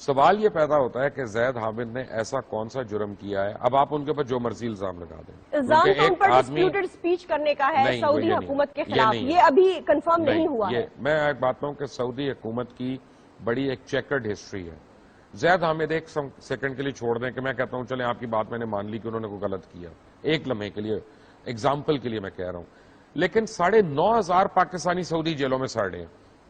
سوال یہ پیدا ہوتا ہے کہ زید حامد نے ایسا کون سا جرم کیا ہے. اب آپ ان کے اوپر جو مرضی الزام لگا دیں. الزام تو ان پر ڈسپیوٹڈ سپیچ کرنے کا ہے سعودی حکومت کے خلاف. یہ ابھی کنفرم نہیں ہوا ہے. میں ایک بات کہوں کہ سعودی حکومت کی بڑی ایک چیکرڈ ہسٹری ہے. زید حامد ایک سیکنڈ کے لیے چھوڑ دیں کہ میں کہتا ہوں چلیں آپ کی بات میں نے مان لی کہ انہوں نے کوئی غلط کیا, ایک لمحے کے لیے ایگزامپل کے لیے میں کہہ رہا ہوں, لیکن 9,500 پاکستانی سعودی جیلوں میں سڑے ہیں,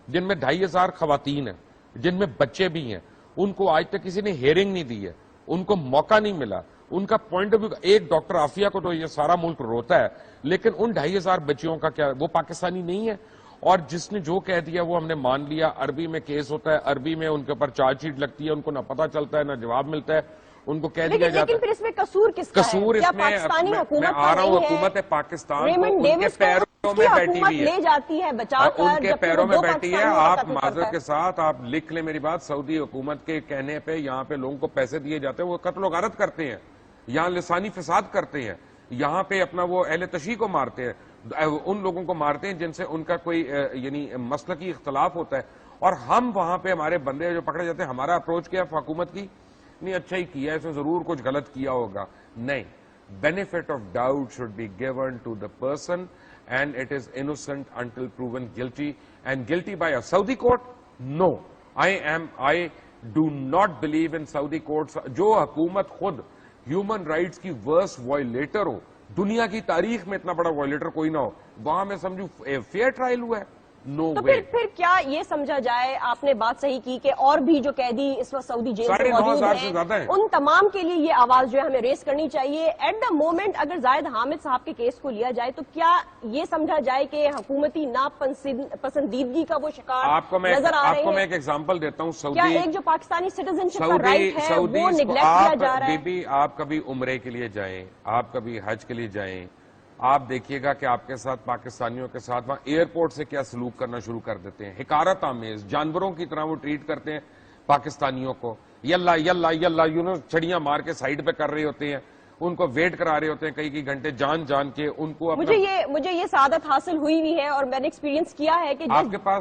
جن میں 2,500 خواتین ہیں, جن میں بچے بھی ہیں. ان کو آج تک کسی نے ہیئرنگ نہیں دی ہے, ان کو موقع نہیں ملا, ان کا پوائنٹ آف ویو. ایک ڈاکٹر عافیہ کو تو یہ سارا ملک روتا ہے, لیکن ان 2,500 بچیوں کا کیا, وہ پاکستانی نہیں ہے؟ اور جس نے جو کہہ دیا وہ ہم نے مان لیا. عربی میں کیس ہوتا ہے, عربی میں ان کے اوپر چارج شیٹ لگتی ہے, ان کو نہ پتہ چلتا ہے نہ جواب ملتا ہے, ان کو کہہ دیا جاتا ہے. لیکن پھر اس میں قصور کس کا ہے؟ قصور اس میں میں آ رہا ہوں, حکومت پاکستان ان کے پیروں میں بیٹھی ہوئی ہے, لے جاتی ہے بچا کر, ان کے پیروں میں بیٹھی ہے. آپ معذرت کے ساتھ آپ لکھ لیں میری بات, سعودی حکومت کے کہنے پہ یہاں پہ لوگوں کو پیسے دیے جاتے ہیں, وہ قتل و غارت کرتے ہیں, یہاں لسانی فساد کرتے ہیں, یہاں پہ اپنا وہ اہل تشیع کو مارتے ہیں, ان لوگوں کو مارتے ہیں جن سے ان کا کوئی یعنی مسلکی اختلاف ہوتا ہے. اور ہم وہاں پہ ہمارے بندے جو پکڑے جاتے ہیں, ہمارا اپروچ کیا حکومت کی, نہیں اچھا ہی کیا, اس نے ضرور کچھ غلط کیا ہوگا. نہیں, benefit of doubt should be given to the person and it is innocent until proven guilty, and guilty by a Saudi court? No. I do not believe in Saudi courts. جو حکومت خود ہیومن رائٹس کی ورس وائلیٹر ہو, دنیا کی تاریخ میں اتنا بڑا وائلیٹر کوئی نہ ہو, وہاں میں سمجھوں فیئر ٹرائل ہوا ہے. تو پھر کیا یہ سمجھا جائے, آپ نے بات صحیح کی کہ اور بھی جو قیدی اس وقت سعودی جیل میں موجود ہیں, ان تمام کے لیے یہ آواز جو ہے ہمیں ریز کرنی چاہیے. ایٹ دا مومنٹ اگر زاہد حامد صاحب کے کیس کو لیا جائے تو کیا یہ سمجھا جائے کہ حکومتی ناپسندیدگی کا وہ شکار نظر آ رہے ہیں؟ آپ کو میں ایک ایگزامپل دیتا ہوں. کیا ایک جو پاکستانی سٹیزن شپ کا رائٹ ہے وہ نیگلیکٹ کیا جا رہا ہے؟ بی بی آپ کبھی عمرے کے لیے جائیں, آپ کبھی حج کے لیے جائیں, آپ دیکھیے گا کہ آپ کے ساتھ پاکستانیوں کے ساتھ وہاں ایئرپورٹ سے کیا سلوک کرنا شروع کر دیتے ہیں. حقارت آمیز جانوروں کی طرح وہ ٹریٹ کرتے ہیں پاکستانیوں کو. یلا یلا یلا چھڑیاں مار کے سائیڈ پہ کر رہے ہوتے ہیں, ان کو ویٹ کرا رہے ہوتے ہیں کئی گھنٹے جان کے. ان کو مجھے یہ سعادت حاصل ہوئی بھی ہے اور میں نے ایکسپیرینس کیا ہے کہ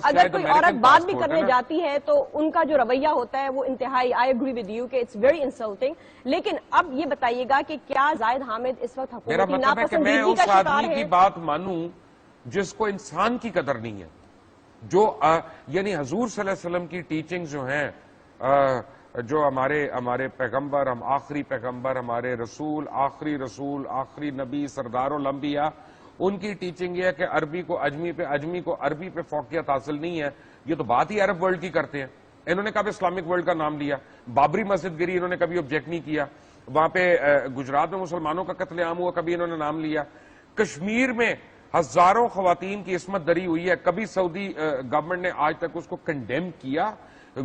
اگر کوئی عورت بات بھی کرنے جاتی ہے تو ان کا جو رویہ ہوتا ہے وہ انتہائی, آئی اگری ود یو کہ اٹس ویری انسلٹنگ. لیکن اب یہ بتائیے گا کہ کیا زاہد حامد اس وقت حکومتی ناپسندیدگی کا شکار ہے؟ آدمی کی بات مانوں جس کو انسان کی قدر نہیں ہے, جو یعنی حضور صلی اللہ علیہ وسلم کی ٹیچنگ جو ہیں, جو ہمارے پیغمبر, ہم آخری پیغمبر, ہمارے رسول, آخری نبی, سردار الانبیاء, ان کی ٹیچنگ یہ ہے کہ عربی کو عربی پہ فوقیت حاصل نہیں ہے. یہ تو بات ہی عرب ورلڈ کی کرتے ہیں. انہوں نے کبھی اسلامک ورلڈ کا نام لیا, بابری مسجد گری انہوں نے کبھی آبجیکٹ نہیں کیا, وہاں پہ گجرات میں مسلمانوں کا قتل عام ہوا کبھی انہوں نے نام لیا, کشمیر میں ہزاروں خواتین کی عصمت دری ہوئی ہے, کبھی سعودی گورنمنٹ نے آج تک اس کو کنڈیم کیا؟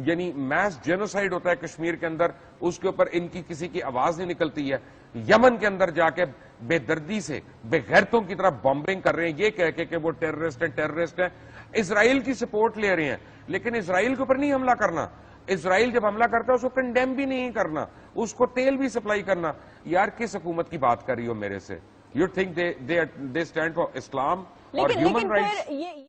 یعنی میس جینوسائیڈ ہوتا ہے کشمیر کے اندر, اس کے اوپر ان کی کسی کی آواز نہیں نکلتی ہے. یمن کے اندر جا کے بے دردی سے بے غیرتوں کی طرح بمبنگ کر رہے ہیں یہ کہہ کے کہ وہ ٹیررسٹ ہیں. اسرائیل کی سپورٹ لے رہے ہیں, لیکن اسرائیل کے اوپر نہیں حملہ کرنا. اسرائیل جب حملہ کرتا ہے اس کو کنڈیم بھی نہیں کرنا, اس کو تیل بھی سپلائی کرنا. یار کس حکومت کی بات کر رہی ہو میرے سے؟ You think they stand for اسلام اور ہیومن رائٹس؟